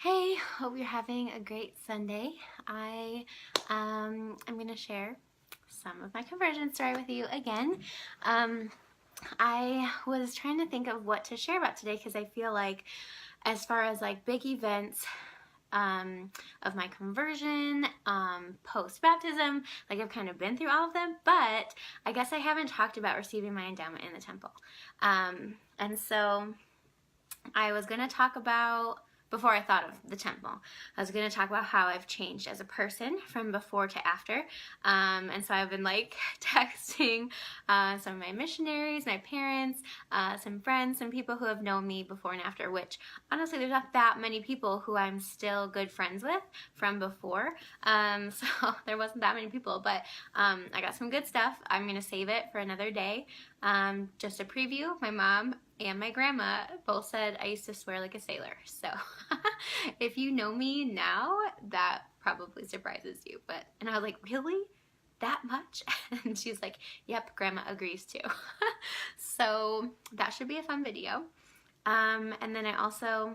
Hey, hope you're having a great Sunday. I'm going to share some of my conversion story with you again. I was trying to think of what to share about today because I feel like as far as like big events of my conversion, post-baptism, like I've kind of been through all of them, but I guess I haven't talked about receiving my endowment in the temple. And so I was going to talk about, before I thought of the temple, I was going to talk about how I've changed as a person from before to after. And so I've been like texting some of my missionaries, my parents, some friends, some people who have known me before and after, which honestly there's not that many people who I'm still good friends with from before. So there wasn't that many people, but I got some good stuff. I'm going to save it for another day. Just a preview, my mom and my grandma both said I used to swear like a sailor. So if you know me now, that probably surprises you. And I was like, really? That much? And she's like, yep, grandma agrees too. So that should be a fun video. And then I also,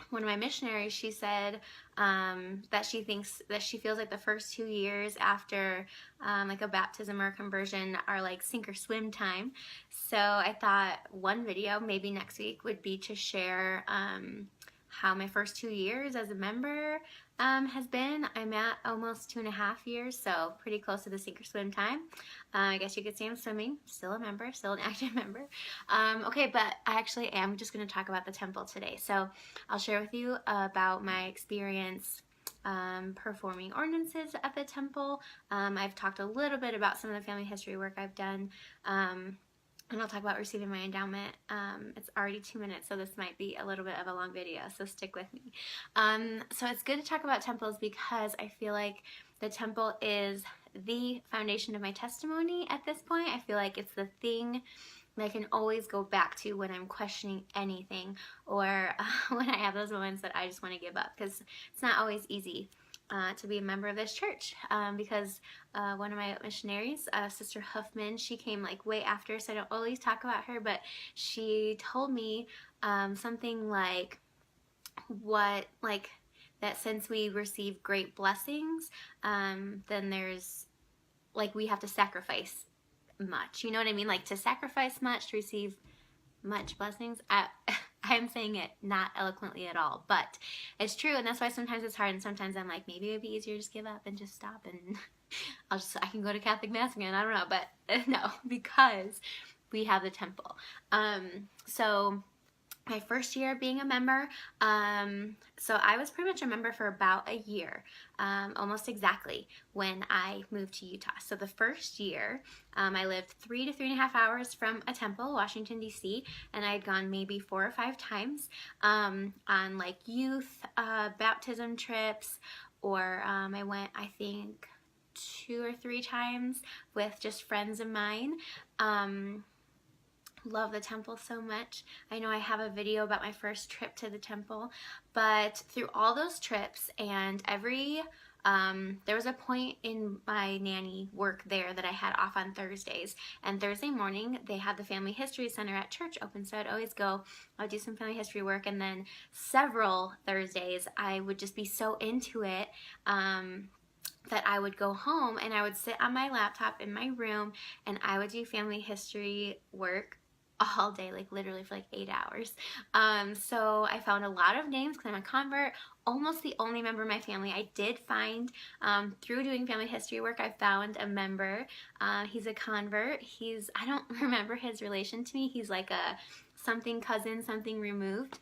one of my missionaries, she said that she feels like the first 2 years after like a baptism or a conversion are like sink or swim time. So I thought one video maybe next week would be to share how my first 2 years as a member has been. I'm at almost 2.5 years, so pretty close to the sink or swim time. I guess you could say I'm swimming, still a member, still an active member. Okay, but I actually am just going to talk about the temple today. So I'll share with you about my experience performing ordinances at the temple. I've talked a little bit about some of the family history work I've done. And I'll talk about receiving my endowment. It's already 2 minutes, so this might be a little bit of a long video, so stick with me. So it's good to talk about temples because I feel like the temple is the foundation of my testimony at this point. I feel like it's the thing that I can always go back to when I'm questioning anything or when I have those moments that I just want to give up, because it's not always easy to be a member of this church because one of my missionaries, Sister Huffman, she came like way after, so I don't always talk about her, but she told me something like that since we receive great blessings, then there's like we have to sacrifice much. You know what I mean? Like to sacrifice much to receive much blessings. I'm saying it not eloquently at all, but it's true, and that's why sometimes it's hard, and sometimes I'm like, maybe it would be easier to just give up and just stop, and I can go to Catholic Mass again, I don't know, but no, because we have the temple. So my first year being a member, so I was pretty much a member for about a year, almost exactly, when I moved to Utah. So the first year, I lived 3 to 3.5 hours from a temple, Washington, D.C., and I had gone maybe 4 or 5 times on like youth baptism trips, or I went, I think, 2 or 3 times with just friends of mine. Love the temple so much. I know I have a video about my first trip to the temple, but through all those trips and there was a point in my nanny work there that I had off on Thursdays, and Thursday morning they had the Family History Center at church open, so I'd always go. I would do some family history work, and then several Thursdays I would just be so into it that I would go home and I would sit on my laptop in my room and I would do family history work all day, like literally for like 8 hours. So I found a lot of names because I'm a convert, almost the only member of my family. I did find, through doing family history work, I found a member. He's a convert. I don't remember his relation to me. He's like a something cousin, something removed.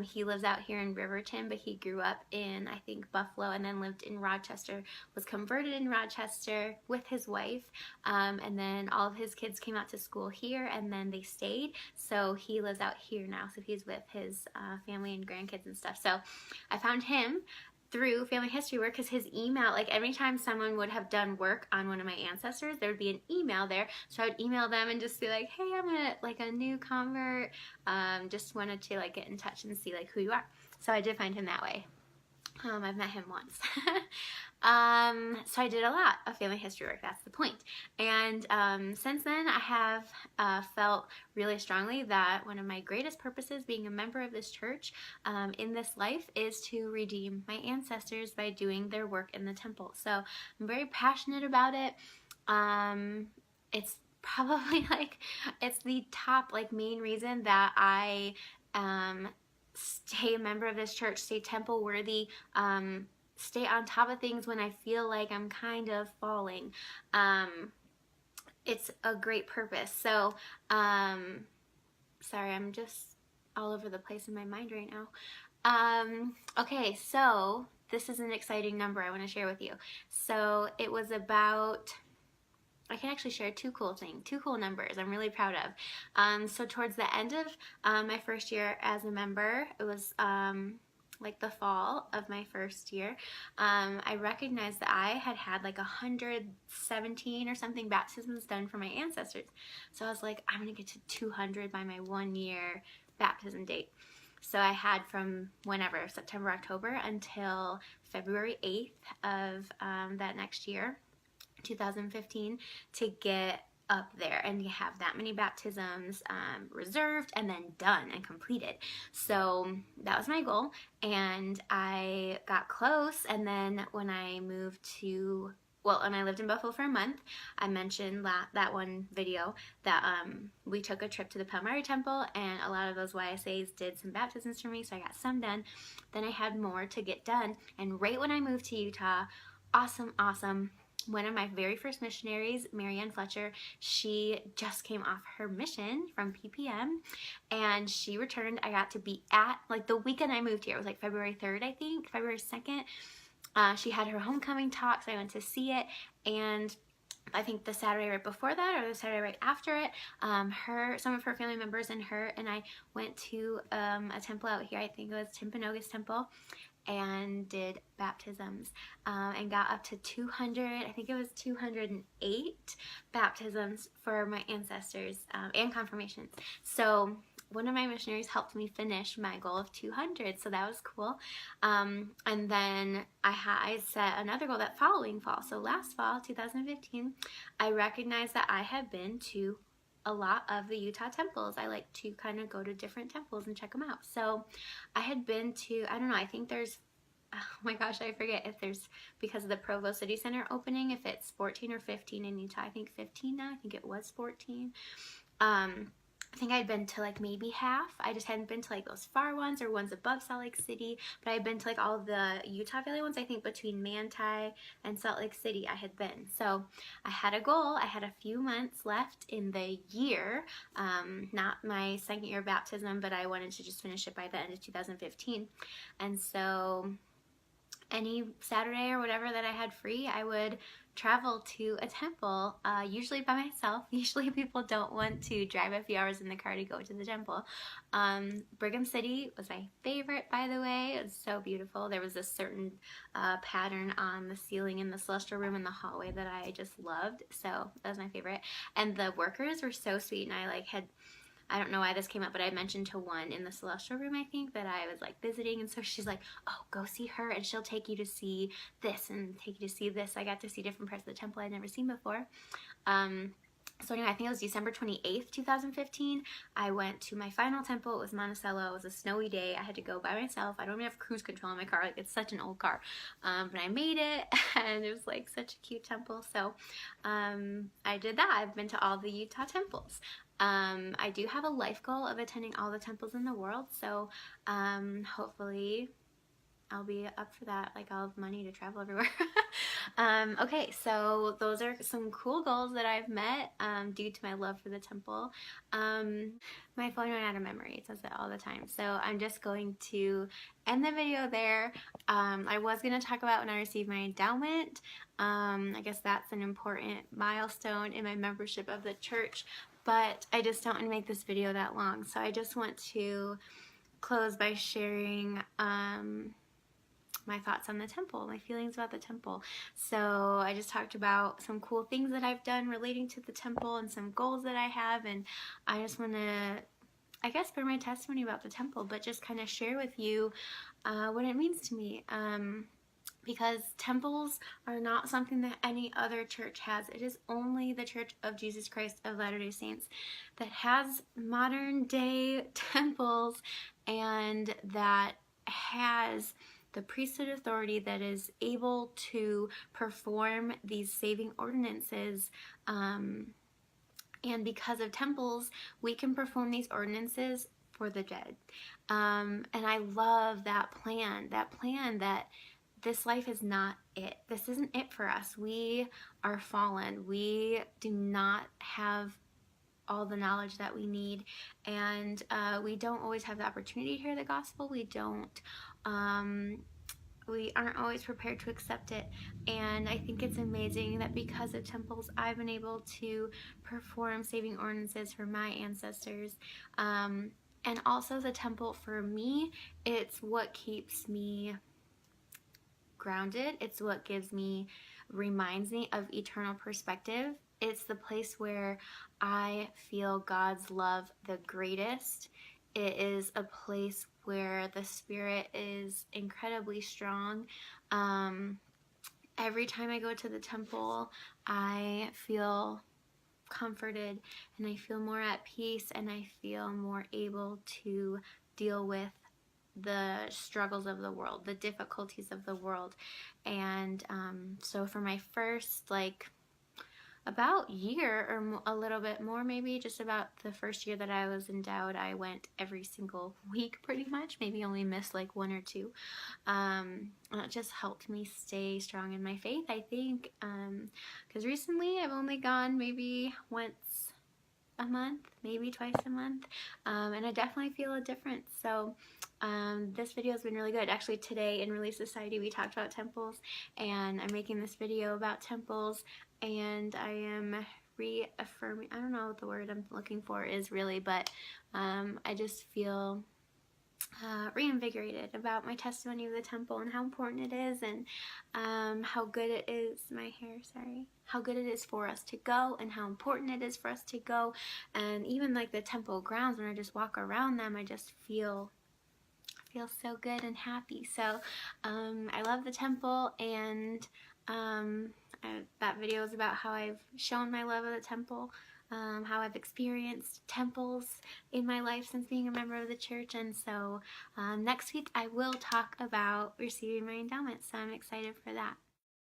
He lives out here in Riverton, but he grew up in, I think, Buffalo, and then lived in Rochester, was converted in Rochester with his wife, and then all of his kids came out to school here, and then they stayed, so he lives out here now, so he's with his family and grandkids and stuff. So I found him through family history work because his email, like every time someone would have done work on one of my ancestors, there would be an email there. So I would email them and just be like, hey, I'm a new convert, just wanted to like get in touch and see like who you are. So I did find him that way. I've met him once. So I did a lot of family history work, that's the point. And since then, I have felt really strongly that one of my greatest purposes being a member of this church in this life is to redeem my ancestors by doing their work in the temple. So I'm very passionate about it. It's probably like, it's the top like main reason that I stay a member of this church, stay temple worthy, stay on top of things when I feel like I'm kind of falling. It's a great purpose. So, sorry, I'm just all over the place in my mind right now. Okay, so this is an exciting number I want to share with you. So it was about, I can actually share two cool numbers I'm really proud of. So towards the end of my first year as a member, it was like the fall of my first year, I recognized that I had like 117 or something baptisms done for my ancestors. So I was like, I'm gonna get to 200 by my 1 year baptism date. So I had from whenever, September, October, until February 8th of that next year, 2015, to get up there and you have that many baptisms reserved and then done and completed. So that was my goal, and I got close. And then when I moved to, well, and I lived in Buffalo for a month, I mentioned that one video that we took a trip to the Palmyra Temple, and a lot of those YSAs did some baptisms for me, so I got some done. Then I had more to get done, and right when I moved to Utah, awesome, one of my very first missionaries, Marianne Fletcher, she just came off her mission from PPM, and she returned. I got to be at, like, the weekend I moved here. It was like February 3rd, I think, February 2nd. She had her homecoming talk, so I went to see it, and I think the Saturday right before that, or the Saturday right after it, some of her family members and her and I went to a temple out here. I think it was Timpanogos Temple, and did baptisms and got up to 200, I think it was 208 baptisms for my ancestors and confirmations. So one of my missionaries helped me finish my goal of 200, so that was cool. And then I set another goal that following fall. So last fall, 2015, I recognized that I had been to a lot of the Utah temples. I like to kind of go to different temples and check them out. So I had been to, I don't know, I think there's, oh my gosh, I forget if there's, because of the Provo City Center opening, if it's 14 or 15 in Utah. I think 15 now. I think it was 14. I think I'd been to like maybe half. I just hadn't been to like those far ones or ones above Salt Lake City, but I had been to like all of the Utah Valley ones. I think between Manti and Salt Lake City I had been. So I had a goal. I had a few months left in the year, not my second year of baptism, but I wanted to just finish it by the end of 2015. And so any Saturday or whatever that I had free, I would travel to a temple, usually by myself. Usually people don't want to drive a few hours in the car to go to the temple. Brigham City was my favorite, by the way. It was so beautiful. There was a certain pattern on the ceiling in the celestial room in the hallway that I just loved, so that was my favorite. And the workers were so sweet, and I don't know why this came up, but I mentioned to one in the celestial room, I think, that I was like visiting, and so she's like, oh, go see her and she'll take you to see this and take you to see this. I got to see different parts of the temple I'd never seen before. So anyway, I think it was December 28th, 2015. I went to my final temple. It was Monticello. It was a snowy day. I had to go by myself. I don't even have cruise control in my car. Like, it's such an old car. But I made it, and it was like such a cute temple. So I did that. I've been to all the Utah temples. I do have a life goal of attending all the temples in the world, so hopefully I'll be up for that. Like, I'll have money to travel everywhere. Okay, so those are some cool goals that I've met due to my love for the temple. My phone ran out of memory. It says it all the time. So I'm just going to end the video there. I was going to talk about when I received my endowment. I guess that's an important milestone in my membership of the church, but I just don't want to make this video that long. So I just want to close by sharing my thoughts on the temple, my feelings about the temple. So I just talked about some cool things that I've done relating to the temple and some goals that I have, and I just want to, I guess, share my testimony about the temple, but just kind of share with you what it means to me. Because temples are not something that any other church has. It is only the Church of Jesus Christ of Latter-day Saints that has modern day temples and that has the priesthood authority that is able to perform these saving ordinances. And because of temples, we can perform these ordinances for the dead. And I love that plan that this life is not it. This isn't it for us. We are fallen. We do not have all the knowledge that we need, and we don't always have the opportunity to hear the gospel. We aren't always prepared to accept it. And I think it's amazing that because of temples, I've been able to perform saving ordinances for my ancestors. And also the temple for me, it's what keeps me grounded. It's what reminds me of eternal perspective. It's the place where I feel God's love the greatest. It is a place where the Spirit is incredibly strong. Every time I go to the temple, I feel comforted and I feel more at peace and I feel more able to deal with the struggles of the world, the difficulties of the world. And so for my first about year or a little bit more, maybe just about the first year that I was endowed, I went every single week pretty much, maybe only missed like one or two. And it just helped me stay strong in my faith, I think, because recently I've only gone maybe once a month, maybe twice a month, and I definitely feel a difference. So this video has been really good. Actually, today in Relief Society we talked about temples, and I'm making this video about temples, and I am reaffirming, I don't know what the word I'm looking for is really, but I just feel reinvigorated about my testimony of the temple and how important it is, and how good it is, how good it is for us to go and how important it is for us to go. And even like the temple grounds, when I just walk around them, I just feel so good and happy. So I love the temple, and that video is about how I've shown my love of the temple, how I've experienced temples in my life since being a member of the church. And so next week I will talk about receiving my endowment, so I'm excited for that.